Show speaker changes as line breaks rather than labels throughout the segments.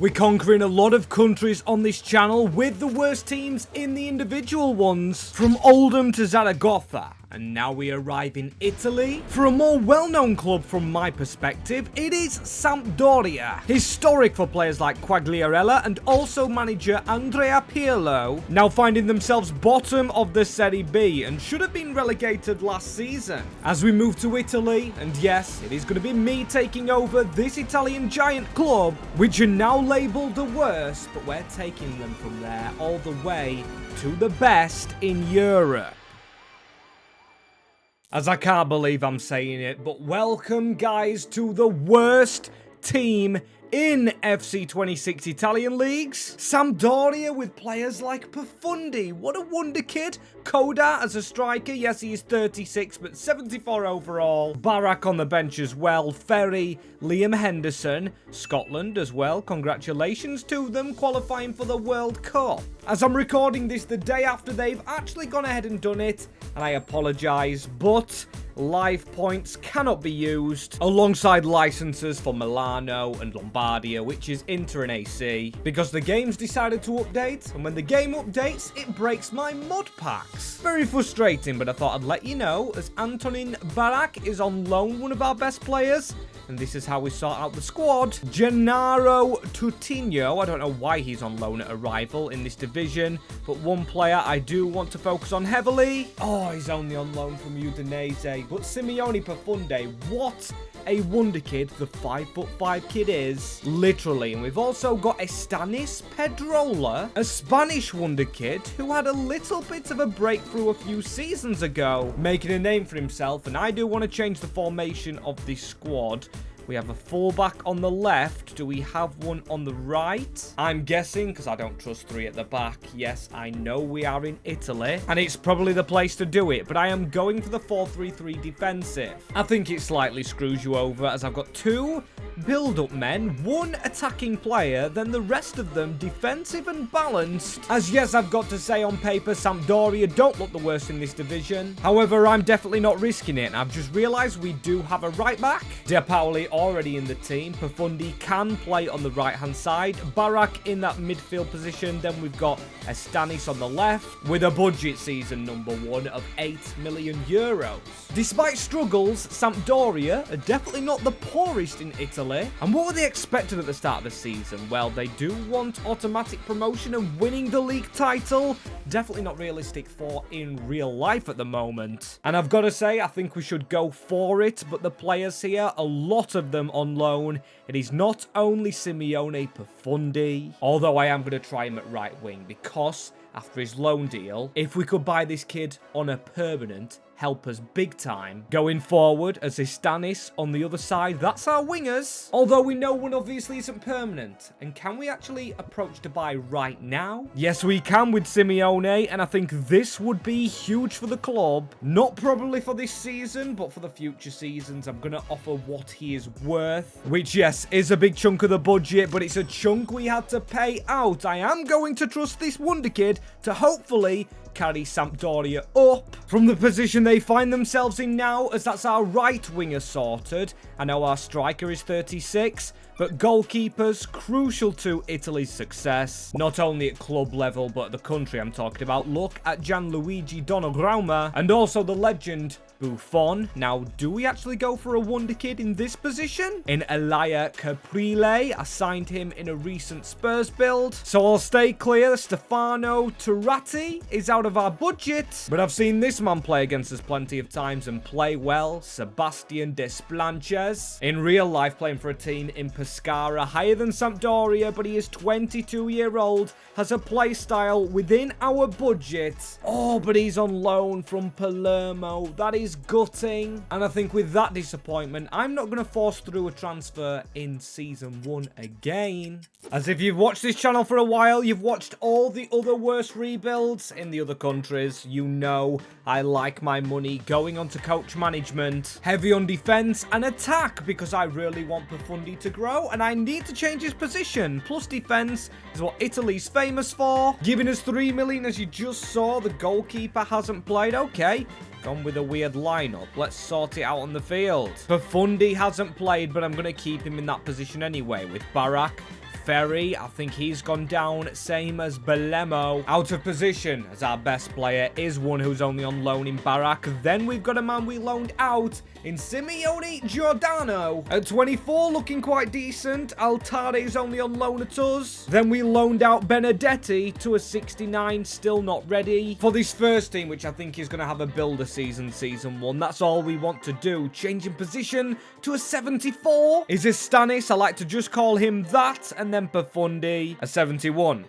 We're conquering a lot of countries on this channel with the worst teams in the individual ones, from Oldham to Zaragoza. And now we arrive in Italy. For a more well-known club from my perspective, it is Sampdoria. Historic for players like Quagliarella and also manager Andrea Pirlo, now finding themselves bottom of the Serie B and should have been relegated last season. As we move to Italy, and yes, it is going to be me taking over this Italian giant club, which are now labelled the worst, but we're taking them from there all the way to the best in Europe. As I can't believe I'm saying it, but welcome guys to the worst team in FC26 Italian leagues. Sampdoria with players like Profundi. What a wonder kid. Coda as a striker. Yes, he is 36, but 74 overall. Barak on the bench as well. Ferry, Liam Henderson. Scotland as well. Congratulations to them qualifying for the World Cup. As I'm recording this the day after they've actually gone ahead and done it, and I apologise, but live points cannot be used alongside licenses for Milano and Lombardia, which is Inter and AC, because the game's decided to update, and when the game updates, it breaks my mod packs. Very frustrating, but I thought I'd let you know, as Antonin Barak is on loan, one of our best players, and this is how we sort out the squad. Gennaro Tutinho, I don't know why he's on loan at arrival in this division, but one player I do want to focus on heavily. Oh, he's only on loan from Udinese, but Simeone Profundi, what a wonder kid the 5'5" kid is, literally. And we've also got Estanis Pedrola, a Spanish wonder kid who had a little bit of a breakthrough a few seasons ago, making a name for himself. And I do want to change the formation of this squad. We have a fullback on the left. Do we have one on the right? I'm guessing, because I don't trust three at the back. Yes, I know we are in Italy, and it's probably the place to do it, but I am going for the 4-3-3 defensive. I think it slightly screws you over, as I've got two build-up men, one attacking player, then the rest of them defensive and balanced. As yes, I've got to say on paper, Sampdoria don't look the worst in this division. However, I'm definitely not risking it, and I've just realised we do have a right back. De Pauli already in the team. Profundi can play on the right-hand side. Barak in that midfield position. Then we've got Estanis on the left with a budget season number 1 of 8 million euros. Despite struggles, Sampdoria are definitely not the poorest in Italy. And what were they expected at the start of the season? Well, they do want automatic promotion and winning the league title. Definitely not realistic for in real life at the moment. And I've got to say, I think we should go for it. But the players here, a lot of them on loan. It is not only Simeone Profundi, although I am going to try him at right wing, because after his loan deal, if we could buy this kid on a permanent, help us big time. Going forward as Estanis on the other side, that's our wingers. Although we know one obviously isn't permanent. And can we actually approach to buy right now? Yes, we can with Simeone, and I think this would be huge for the club. Not probably for this season, but for the future seasons. I'm going to offer what he is worth, which yes, is a big chunk of the budget, but it's a chunk we had to pay out. I am going to trust this wonder kid to hopefully carry Sampdoria up from the position they find themselves in now, as that's our right winger sorted. I know our striker is 36, but goalkeepers crucial to Italy's success, not only at club level but at the country I'm talking about. Look at Gianluigi Donnarumma and also the legend Buffon. Now, do we actually go for a wonder kid in this position? In Elia Caprile, I signed him in a recent Spurs build, so I'll stay clear. Stefano Turati is out of our budget, but I've seen this man play against us plenty of times and play well. Sebastian Desplanches, in real life playing for a team in Pescara, higher than Sampdoria, but he is 22-year-old, has a play style within our budget. Oh, but he's on loan from Palermo. That is gutting. And I think with that disappointment, I'm not going to force through a transfer in season 1 again. As if you've watched this channel for a while, you've watched all the other worst rebuilds in the other countries. You know I like my money going on to coach management. Heavy on defense and attack, because I really want Profundi to grow and I need to change his position. Plus defense is what Italy's famous for. Giving us 3 million, as you just saw. The goalkeeper hasn't played. Okay, gone with a weird lineup. Let's sort it out on the field. Profundi hasn't played, but I'm going to keep him in that position anyway with Barak, Ferry, I think he's gone down, same as Belemo. Out of position as our best player is one who's only on loan in Barak. Then we've got a man we loaned out in Simeone Giordano. At 24, looking quite decent. Altare's only on loan at us. Then we loaned out Benedetti to a 69, still not ready. For this first team, which I think is going to have a builder season 1, that's all we want to do. Changing position to a 74. Is this Stanis? I like to just call him that. And then Profundi, a 71.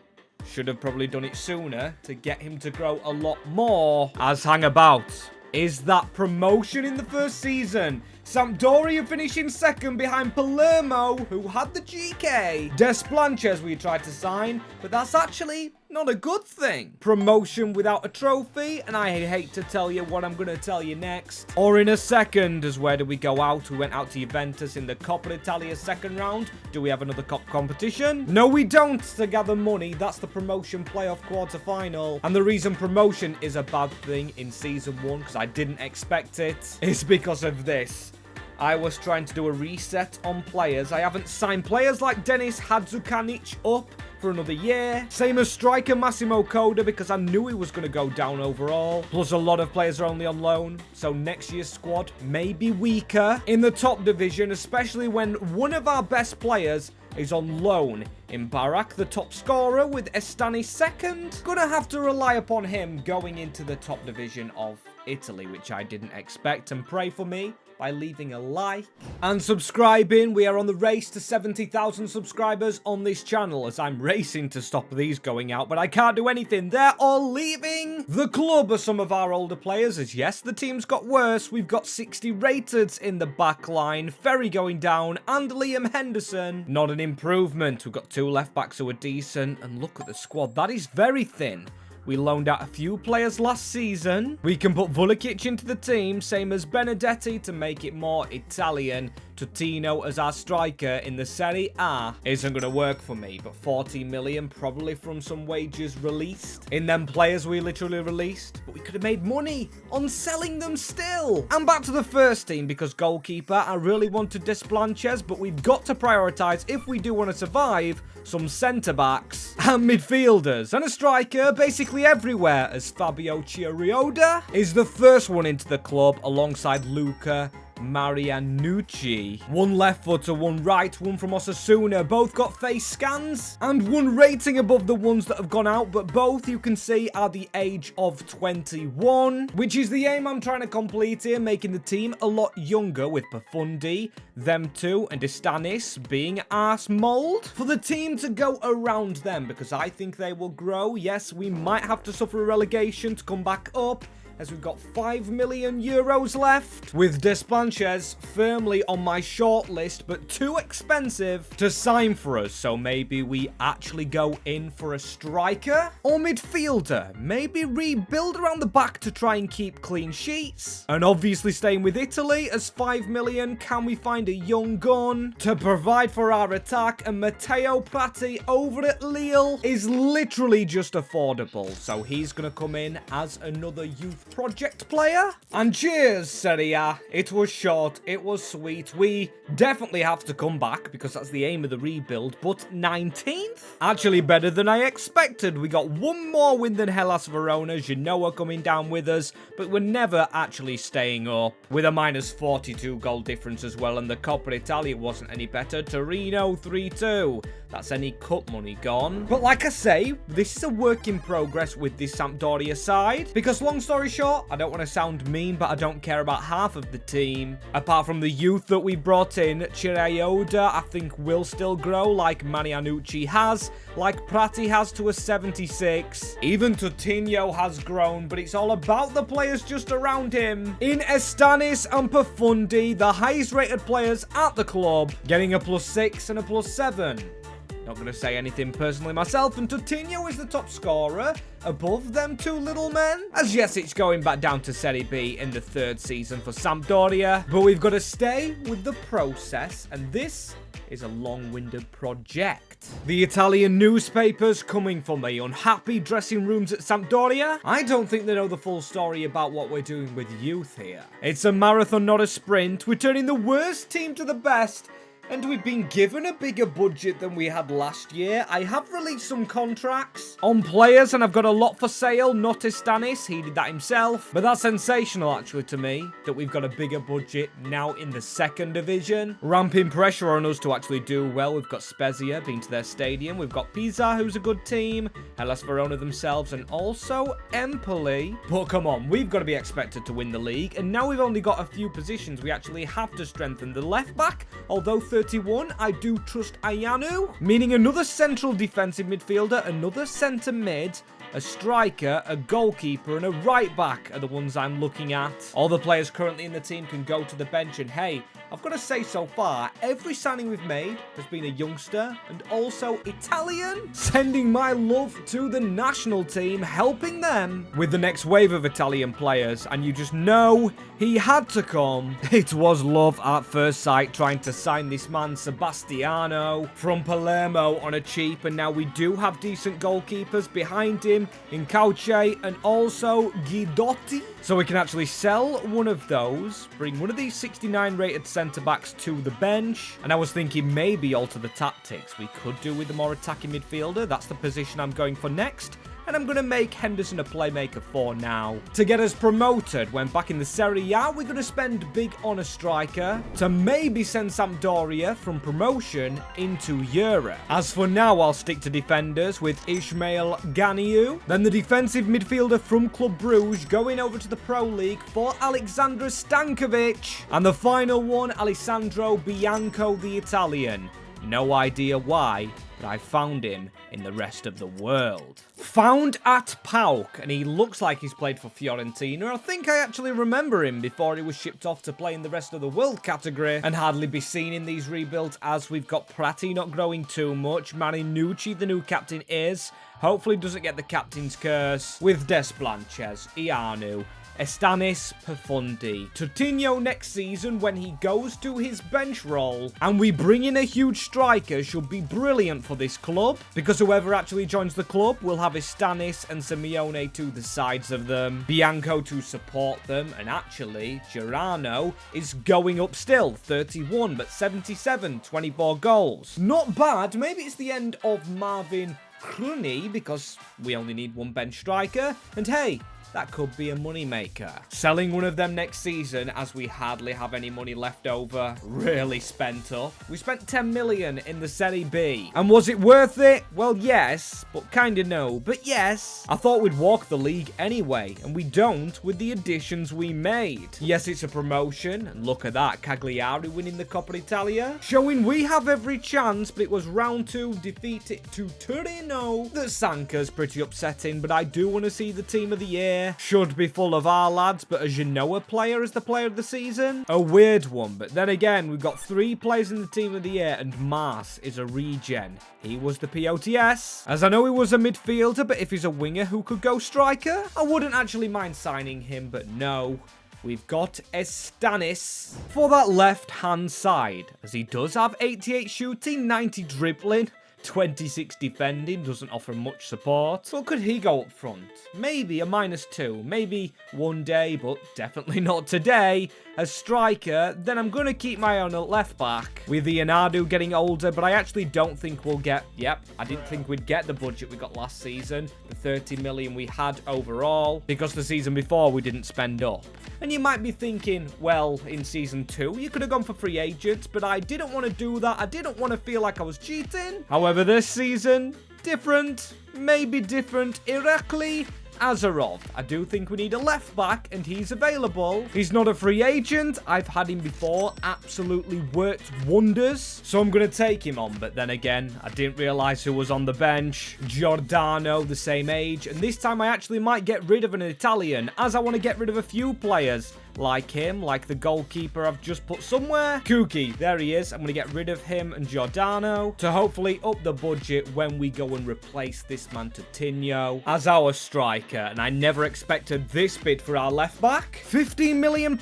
Should have probably done it sooner to get him to grow a lot more. As hang about. Is that promotion in the first season? Sampdoria finishing second behind Palermo, who had the GK. Desplanches we tried to sign, but that's actually not a good thing. Promotion without a trophy, and I hate to tell you what I'm going to tell you next. Or in a second, as where do we go out? We went out to Juventus in the Coppa Italia second round. Do we have another cup competition? No, we don't. To gather money, that's the promotion playoff quarter-final. And the reason promotion is a bad thing in season 1, because I didn't expect it, is because of this. I was trying to do a reset on players. I haven't signed players like Denis Hadzukanic up for another year. Same as striker Massimo Coda, because I knew he was going to go down overall. Plus, a lot of players are only on loan, so next year's squad may be weaker in the top division, especially when one of our best players is on loan in Barak, the top scorer, with Estani second. Gonna have to rely upon him going into the top division of Italy, which I didn't expect. And pray for me by leaving a like and subscribing. We are on the race to 70,000 subscribers on this channel, as I'm racing to stop these going out, but I can't do anything. They're all leaving the club are some of our older players, as yes, the team's got worse. We've got 60 rated in the back line, Ferry going down, and Liam Henderson. Not an improvement. We've got 2 left backs who are decent, and look at the squad. That is very thin. We loaned out a few players last season. We can put Blucerchiati into the team, same as Benedetti, to make it more Italian. Totino as our striker in the Serie A isn't going to work for me, but 40 million probably from some wages released in them players we literally released. But we could have made money on selling them still. And back to the first team, because goalkeeper, I really wanted Desplanches, but we've got to prioritise, if we do want to survive, some centre-backs and midfielders. And a striker basically everywhere, as Fabio Chirioda is the first one into the club alongside Luca Marianucci. 1 left footer, 1 right, 1 from Osasuna. Both got face scans and 1 rating above the ones that have gone out, but both you can see are the age of 21, which is the aim I'm trying to complete here, making the team a lot younger, with Profundi, them two, and Istanis being arse mold for the team to go around them, because I think they will grow. Yes, we might have to suffer a relegation to come back up, as we've got 5 million euros left, with Desplanches firmly on my short list, but too expensive to sign for us. So maybe we actually go in for a striker or midfielder. Maybe rebuild around the back to try and keep clean sheets. And obviously staying with Italy, as 5 million, can we find a young gun to provide for our attack? And Matteo Prati over at Lille is literally just affordable. So he's going to come in as another youth project player. And cheers, Serie A. It was short, it was sweet. We definitely have to come back, because that's the aim of the rebuild, but 19th? Actually better than I expected. We got 1 more win than Hellas Verona. Genoa coming down with us, but we're never actually staying up, with a minus 42 goal difference as well, and the Coppa Italia wasn't any better. Torino 3-2. That's any cup money gone. But like I say, this is a work in progress with this Sampdoria side, because long story short, I don't want to sound mean, but I don't care about half of the team. Apart from the youth that we brought in, Chirioda, I think, will still grow, like Marianucci has, like Prati has to a 76. Even Totino has grown, but it's all about the players just around him. In Estanis and Profundi, the highest rated players at the club, getting a +6 and a +7. Not going to say anything personally myself, and Totino is the top scorer above them 2 little men. As yes, it's going back down to Serie B in the 3rd season for Sampdoria, but we've got to stay with the process, and this is a long-winded project. The Italian newspapers coming for me. Unhappy dressing rooms at Sampdoria. I don't think they know the full story about what we're doing with youth here. It's a marathon, not a sprint. We're turning the worst team to the best And we've been given a bigger budget than we had last year. I have released some contracts on players, and I've got a lot for sale. Not Estanis, he did that himself. But that's sensational, actually, to me, that we've got a bigger budget now in the second division. Ramping pressure on us to actually do well. We've got Spezia, been to their stadium. We've got Pisa, who's a good team. Hellas Verona themselves, and also Empoli. But come on, we've got to be expected to win the league. And now we've only got a few positions. We actually have to strengthen the left back, although 31, I do trust Ayanu, meaning another central defensive midfielder, another centre mid, a striker, a goalkeeper, and a right back are the ones I'm looking at. All the players currently in the team can go to the bench, and hey, I've got to say so far, every signing we've made has been a youngster and also Italian. Sending my love to the national team, helping them with the next wave of Italian players. And you just know he had to come. It was love at first sight trying to sign this man, Sebastiano, from Palermo on a cheap. And now we do have decent goalkeepers behind him in Cauce and also Guidotti. So we can actually sell one of those, bring one of these 69 rated centre-backs to the bench. And I was thinking maybe alter the tactics. We could do with a more attacking midfielder. That's the position I'm going for next. And I'm going to make Henderson a playmaker for now. To get us promoted when back in the Serie A, we're going to spend big on a striker to maybe send Sampdoria from promotion into Europe. As for now, I'll stick to defenders with Ismail Ganiu. Then the defensive midfielder from Club Brugge going over to the Pro League for Alexandra Stankovic. And the final one, Alessandro Bianco, the Italian. No idea why, but I found him in the rest of the world. Found at PAOK, and he looks like he's played for Fiorentina. I think I actually remember him before he was shipped off to play in the rest of the world category and hardly be seen in these rebuilds, as we've got Prati not growing too much. Marinucci, the new captain, is. Hopefully doesn't get the captain's curse with Des Blanches, Ianu, Estanis, Perfundi. Coutinho next season when he goes to his bench role and we bring in a huge striker should be brilliant for this club, because whoever actually joins the club will have Estanis and Simeone to the sides of them, Bianco to support them, and actually Girano is going up still, 31 but 77, 24 goals. Not bad. Maybe it's the end of Marvin Krunic because we only need one bench striker, and hey, that could be a moneymaker. Selling one of them next season, as we hardly have any money left over. Really spent up. We spent 10 million in the Serie B. And was it worth it? Well, yes, but kinda no. But yes, I thought we'd walk the league anyway, and we don't with the additions we made. Yes, it's a promotion, and look at that, Cagliari winning the Coppa Italia, showing we have every chance, but it was round 2, defeated to Torino. The Sanka's pretty upsetting, but I do want to see the team of the year. Should be full of our lads, but a Genoa player is the player of the season. A weird one, but then again, we've got 3 players in the team of the year, and Mars is a regen. He was the POTS. As I know he was a midfielder, but if he's a winger who could go striker, I wouldn't actually mind signing him, but no. We've got Estanis for that left-hand side, as he does have 88 shooting, 90 dribbling, 26 defending, doesn't offer much support. Well, could he go up front? Maybe a -2, maybe one day, but definitely not today. As striker, then I'm going to keep my own at left back. With Ianadu getting older, but I actually don't think we'll get, I didn't think we'd get the budget we got last season, the 30 million we had overall, because the season before we didn't spend up. And you might be thinking, well, in season 2, you could have gone for free agents, but I didn't want to do that. I didn't want to feel like I was cheating. However, this season, different, maybe different. Irakli Azarov. I do think we need a left back, and he's available. He's not a free agent. I've had him before. Absolutely worked wonders. So I'm going to take him on, but then again, I didn't realize who was on the bench. Giordano, the same age, and this time I actually might get rid of an Italian, as I want to get rid of a few players like him, like the goalkeeper I've just put somewhere. Kuki, there he is. I'm going to get rid of him and Giordano to hopefully up the budget when we go and replace this man Coutinho as our striker. And I never expected this bid for our left back. £15 million.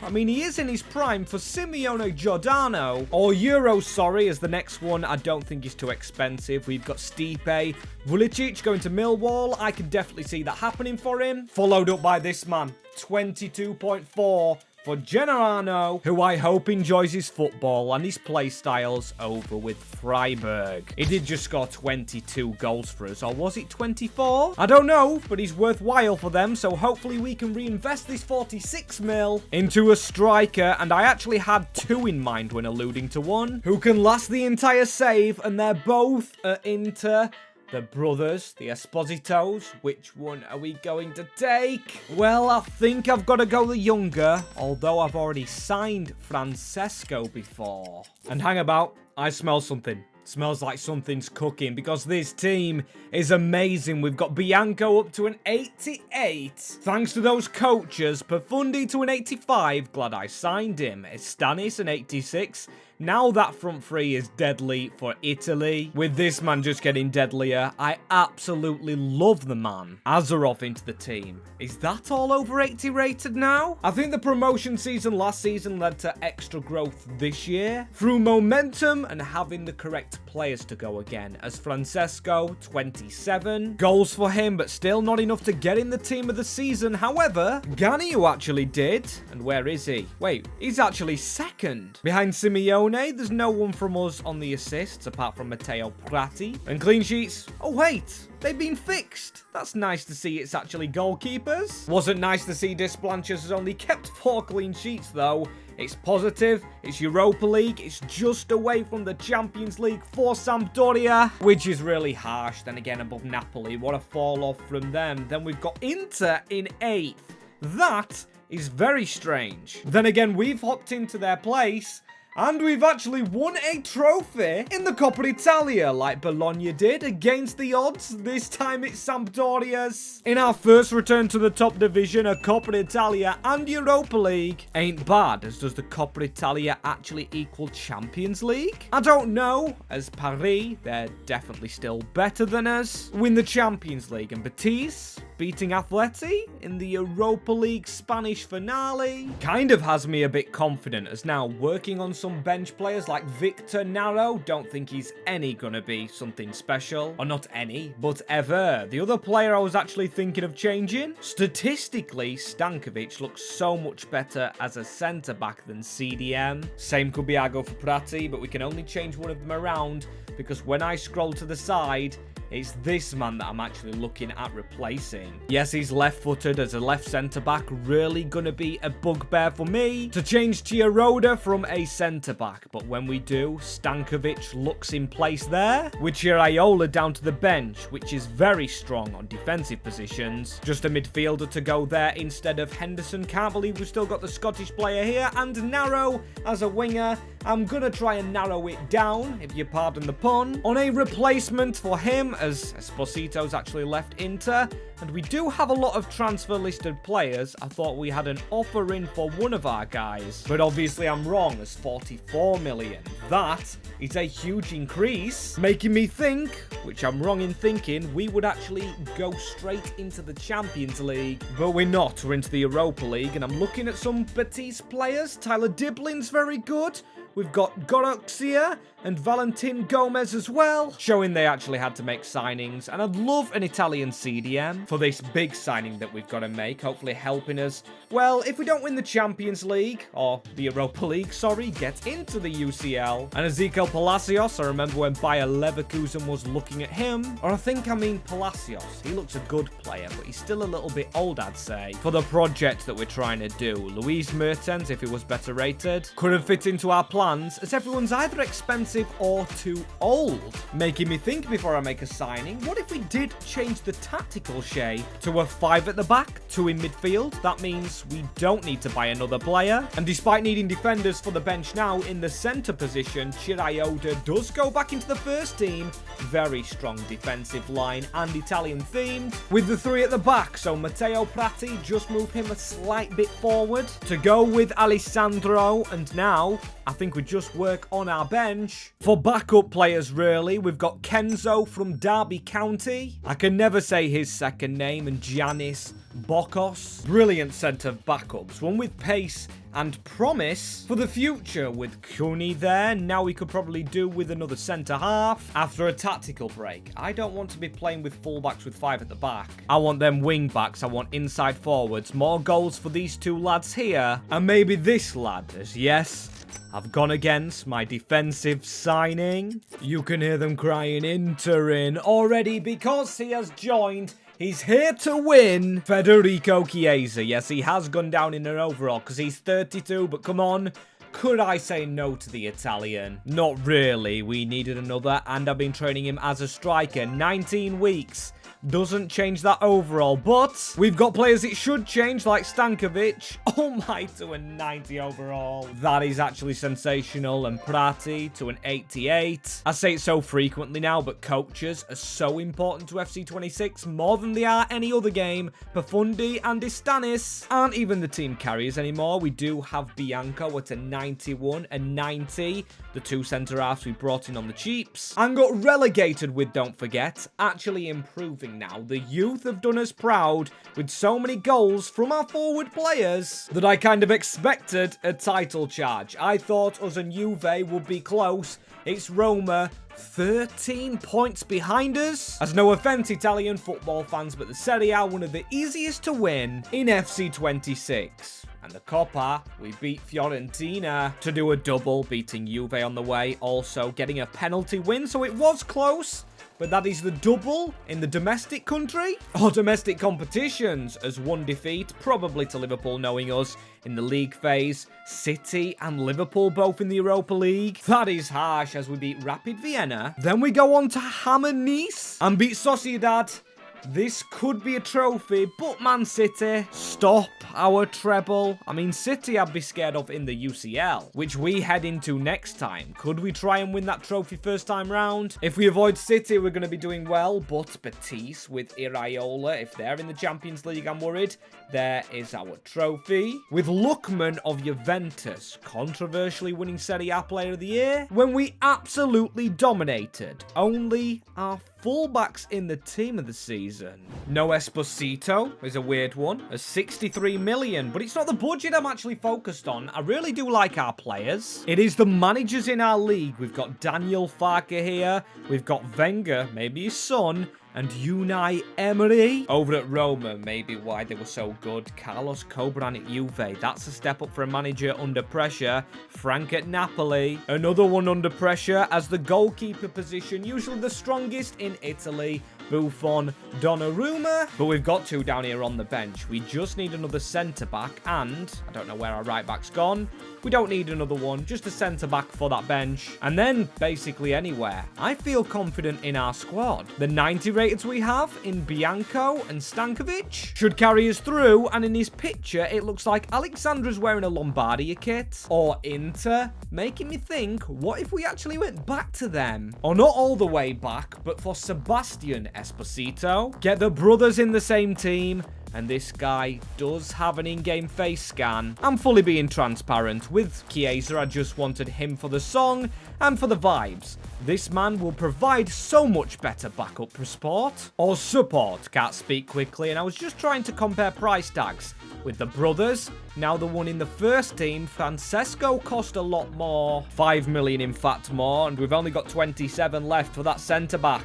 I mean, he is in his prime for Simeone Giordano. Or Euros, sorry, as the next one I don't think is too expensive. We've got Stipe Vulicic going to Millwall. I can definitely see that happening for him. Followed up by this man. 22.4 for Gennaro, who I hope enjoys his football and his play styles over with Freiburg. He did just score 22 goals for us, or was it 24? I don't know, but he's worthwhile for them, so hopefully we can reinvest this 46 mil into a striker, and I actually had two in mind when alluding to one, who can last the entire save, and they're both Inter. The brothers, the Espositos. Which one are we going to take? Well, I think I've got to go the younger, although I've already signed Francesco before. And hang about, I smell something. Smells like something's cooking because this team is amazing. We've got Bianco up to an 88. Thanks to those coaches. Perfundi to an 85. Glad I signed him. Estanis an 86. Now that front three is deadly for Italy. With this man just getting deadlier, I absolutely love the man. Azarov into the team. Is that all over 80 rated now? I think the promotion season last season led to extra growth this year through momentum and having the correct players to go again. As Francesco, 27. Goals for him, but still not enough to get in the team of the season. However, Ganiu actually did. And where is he? Wait, he's actually second. Behind Simeone, there's no one from us on the assists apart from Matteo Prati. And clean sheets, oh wait, they've been fixed. That's nice to see it's actually goalkeepers. Wasn't nice to see Desplanches has only kept 4 clean sheets though. It's positive, it's Europa League, it's just away from the Champions League for Sampdoria, which is really harsh. Then again, above Napoli, what a fall off from them. Then we've got Inter in 8th. That is very strange. Then again, we've hopped into their place, and we've actually won a trophy in the Coppa Italia, like Bologna did, against the odds. This time it's Sampdoria's. In our first return to the top division, a Coppa Italia and Europa League ain't bad, as does the Coppa Italia actually equal Champions League? I don't know, as Paris, they're definitely still better than us. Win the Champions League, and Betis beating Atleti in the Europa League Spanish finale kind of has me a bit confident, as now working on some bench players like Victor Narrow, don't think he's any gonna be something special. Or not any, but ever. The other player I was actually thinking of changing, statistically, Stankovic looks so much better as a centre-back than CDM. Same could be Ago for Prati, but we can only change one of them around because when I scroll to the side, it's this man that I'm actually looking at replacing. Yes, he's left-footed as a left centre-back. Really gonna be a bugbear for me to change Chiaroda from a centre-back. But when we do, Stankovic looks in place there, with Chiraiola down to the bench, which is very strong on defensive positions. Just a midfielder to go there instead of Henderson. Can't believe we've still got the Scottish player here. And Narrow as a winger. I'm gonna try and narrow it down, if you pardon the pun, on a replacement for him, as Esposito's actually left Inter, and we do have a lot of transfer listed players. I thought we had an offer in for one of our guys, but obviously I'm wrong, as 44 million. That is a huge increase, making me think, which I'm wrong in thinking, we would actually go straight into the Champions League, but we're not. We're into the Europa League, and I'm looking at some Betis players. Tyler Diblin's very good. We've got Goroxia and Valentin Gomez as well, showing they actually had to make signings. And I'd love an Italian CDM for this big signing that we've got to make, hopefully helping us, well, if we don't win the Champions League, or the Europa League, sorry, get into the UCL. And Ezekiel Palacios, I remember when Bayer Leverkusen was looking at him, or I mean Palacios. He looks a good player, but he's still a little bit old, I'd say, for the project that we're trying to do. Luis Mertens, if he was better rated, couldn't fit into our plans, as everyone's either expensive or too old. Making me think before I make a signing, what if we did change the tactical shape to a 5 at the back, 2 in midfield? That means we don't need to buy another player. And despite needing defenders for the bench now in the centre position, Chiraioda does go back into the first team. Very strong defensive line and Italian themed, with the 3 at the back. So Matteo Prati, just move him a slight bit forward to go with Alessandro. And now I think we just work on our bench for backup players, really. We've got Kenzo from Derby County. I can never say his second name, and Giannis Bokos. Brilliant centre backups, one with pace and promise for the future. With Kuni there, now we could probably do with another centre-half after a tactical break. I don't want to be playing with fullbacks with 5 at the back. I want them wing-backs, I want inside forwards, more goals for these two lads here, and maybe this lad, as yes, I've gone against my defensive signing. You can hear them crying Inter in already because he has joined. He's here to win. Federico Chiesa. Yes, he has gone down in an overall because he's 32, but come on. Could I say no to the Italian? Not really. We needed another, and I've been training him as a striker. 19 weeks. Doesn't change that overall, but we've got players it should change, like Stankovic. Oh my, to a 90 overall. That is actually sensational. And Prati to an 88. I say it so frequently now, but coaches are so important to FC26, more than they are any other game. Profundi and Istanis aren't even the team carriers anymore. We do have Bianco at a 91 and 90. The two centre-halves we brought in on the cheaps. And got relegated with, don't forget, actually improving now. The youth have done us proud with so many goals from our forward players that I kind of expected a title charge. I thought us and Juve would be close. It's Roma, 13 points behind us. As no offense, Italian football fans, but the Serie A, one of the easiest to win in FC26. And the Coppa, we beat Fiorentina to do a double, beating Juve on the way, also getting a penalty win, so it was close. But that is the double in the domestic country, or domestic competitions, as one defeat, probably to Liverpool knowing us in the league phase. City and Liverpool both in the Europa League. That is harsh, as we beat Rapid Vienna. Then we go on to hammer Nice and beat Sociedad. This could be a trophy, but Man City, stop our treble. I mean, City I'd be scared of in the UCL, which we head into next time. Could we try and win that trophy first time round? If we avoid City, we're going to be doing well, but Betis with Iraola, if they're in the Champions League, I'm worried. There is our trophy. With Lookman of Juventus, controversially winning Serie A Player of the Year, when we absolutely dominated. Only our fullbacks in the team of the season. No Esposito is a weird one, a 63 million, but it's not the budget I'm actually focused on. I really do like our players. It is the managers in our league. We've got Daniel Farke here, we've got Wenger, maybe his son, and Unai Emery over at Roma, maybe why they were so good. Carlos Cobran at Juve, that's a step up for a manager under pressure. Frank at Napoli, another one under pressure as the goalkeeper position, usually the strongest in Italy. Buffon, Donnarumma, but we've got two down here on the bench. We just need another centre-back, and I don't know where our right-back's gone. We don't need another one, just a centre-back for that bench. And then, basically anywhere. I feel confident in our squad. The 90 rateds we have in Bianco and Stankovic should carry us through, and in his picture, it looks like Alexandra's wearing a Lombardia kit, or Inter, making me think, what if we actually went back to them? Or not all the way back, but for Sebastian Esposito. Get the brothers in the same team, and this guy does have an in-game face scan. I'm fully being transparent. With Chiesa, I just wanted him for the song and for the vibes. This man will provide so much better backup for support. Or support, can't speak quickly, and I was just trying to compare price tags. With the brothers, now the one in the first team, Francesco cost a lot more. 5 million in fact more, and we've only got 27 left for that centre-back.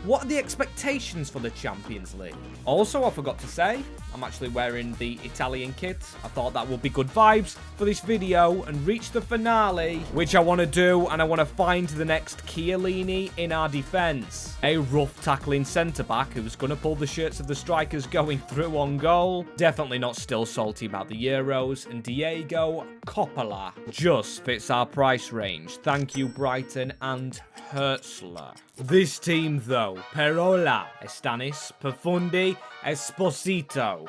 What are the expectations for the Champions League? Also, I forgot to say, I'm actually wearing the Italian kit. I thought that would be good vibes for this video and reach the finale, which I want to do, and I want to find the next Chiellini in our defence. A rough tackling centre-back who's going to pull the shirts of the strikers going through on goal. Definitely not still salty about the Euros. And Diego Coppola just fits our price range. Thank you, Brighton and Hertzler. This team, though, Perola, Estanis, Profundi, Esposito.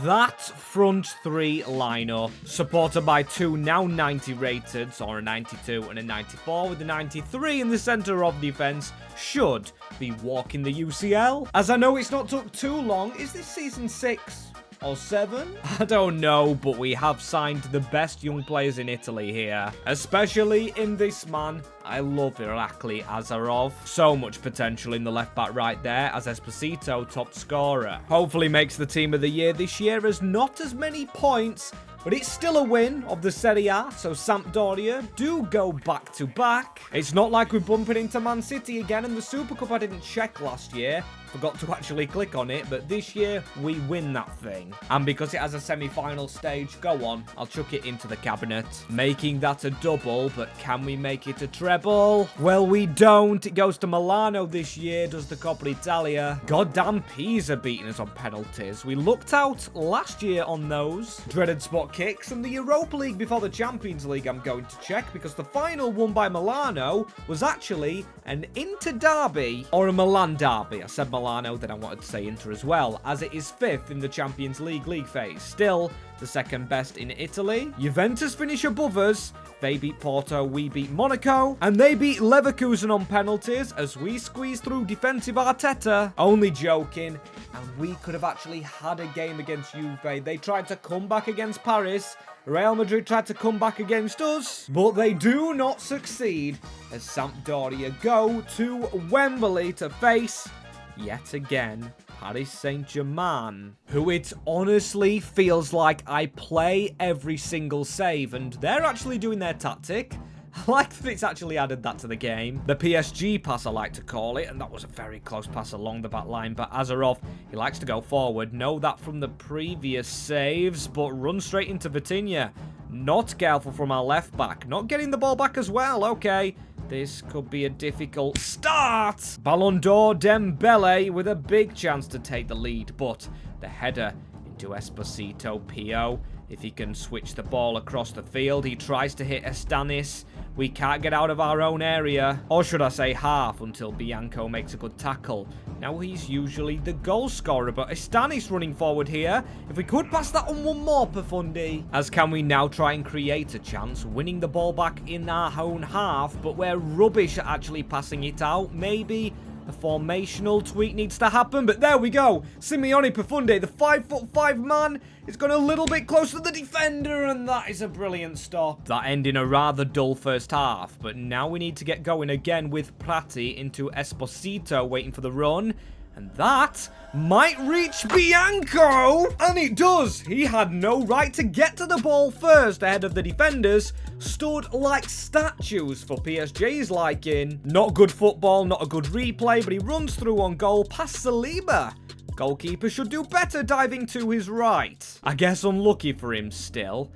That front three lineup, supported by two now 90 rateds, or a 92 and a 94, with the 93 in the centre of defence, should be walking the UCL. As I know it's not took too long, is this season 6? or 7? I don't know, but we have signed the best young players in Italy here, especially in this man. I love Irakli Azarov. So much potential in the left back right there, as Esposito, top scorer. Hopefully makes the team of the year this year, as not as many points, but it's still a win of the Serie A, so Sampdoria do go back to back. It's not like we're bumping into Man City again in the Super Cup. I didn't check last year. Forgot to actually click on it, but this year we win that thing. And because it has a semi-final stage, go on, I'll chuck it into the cabinet. Making that a double, but can we make it a treble? Well, we don't. It goes to Milano this year, does the Coppa Italia. Goddamn Pisa beating us on penalties. We looked out last year on those. Dreaded spot kicks, and the Europa League before the Champions League I'm going to check, because the final won by Milano was actually an Inter derby, or a Milan derby. I said Milano, then I wanted to say Inter as well, as it is 5th in the Champions League phase. Still the second best in Italy. Juventus finish above us. They beat Porto, we beat Monaco, and they beat Leverkusen on penalties as we squeeze through defensive Arteta. Only joking, and we could have actually had a game against Juve. They tried to come back against Paris. Real Madrid tried to come back against us, but they do not succeed as Sampdoria go to Wembley to face, yet again, Paris Saint-Germain, who it honestly feels like I play every single save, and they're actually doing their tactic. I like that it's actually added that to the game. The PSG pass, I like to call it, and that was a very close pass along the back line. But Azarov, he likes to go forward. Know that from the previous saves, but run straight into Vitinha. Not careful from our left back. Not getting the ball back as well. Okay, this could be a difficult start. Ballon d'Or Dembele with a big chance to take the lead, but the header into Esposito Pio. If he can switch the ball across the field, he tries to hit Estanis. We can't get out of our own area, or should I say half, until Bianco makes a good tackle. Now he's usually the goal scorer, but Estanis running forward here. If we could pass that on one more, Profundi. As can we now try and create a chance, winning the ball back in our own half, but we're rubbish at actually passing it out. Maybe a formational tweak needs to happen, but there we go. Simeone Profundi, the 5'5" man, is gone a little bit close to the defender, and that is a brilliant stop. That ending a rather dull first half, but now we need to get going again with Prati into Esposito, waiting for the run. And that might reach Bianco. And it does. He had no right to get to the ball first ahead of the defenders. Stood like statues for PSG's liking. Not good football, not a good replay, but he runs through on goal past Saliba. Goalkeeper should do better diving to his right. I guess unlucky for him still.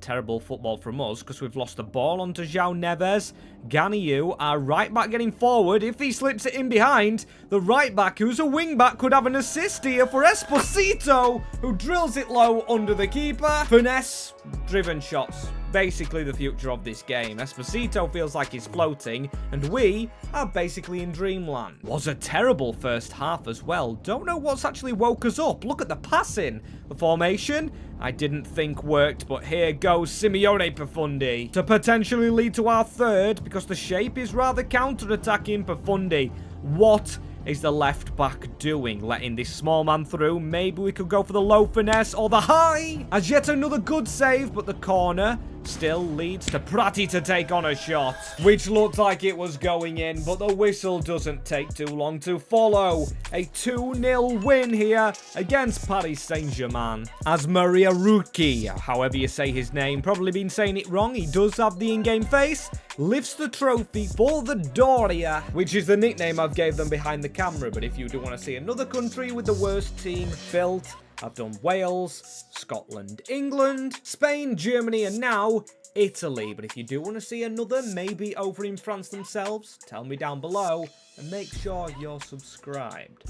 Terrible football from us because we've lost the ball onto João Neves. Ganiu, our right back, getting forward. If he slips it in behind, the right back, who's a wing back, could have an assist here for Esposito, who drills it low under the keeper. Finesse driven shots, basically the future of this game. Esposito feels like he's floating, and we are basically in dreamland. Was a terrible first half as well. Don't know what's actually woke us up. Look at the passing. The formation, I didn't think worked, but here goes Simeone Profundi to potentially lead to our third, because the shape is rather counter-attacking. Profundi, what is the left back doing? Letting this small man through. Maybe we could go for the low finesse or the high. As yet another good save, but the corner still leads to Prati to take on a shot, which looked like it was going in, but the whistle doesn't take too long to follow. A 2-0 win here against Paris Saint-Germain. As Maria Ruki, however you say his name, probably been saying it wrong, he does have the in-game face, lifts the trophy for the Doria, which is the nickname I've gave them behind the camera. But if you do want to see another country with the worst team built, I've done Wales, Scotland, England, Spain, Germany, and now Italy. But if you do want to see another, maybe over in France themselves, tell me down below, and make sure you're subscribed.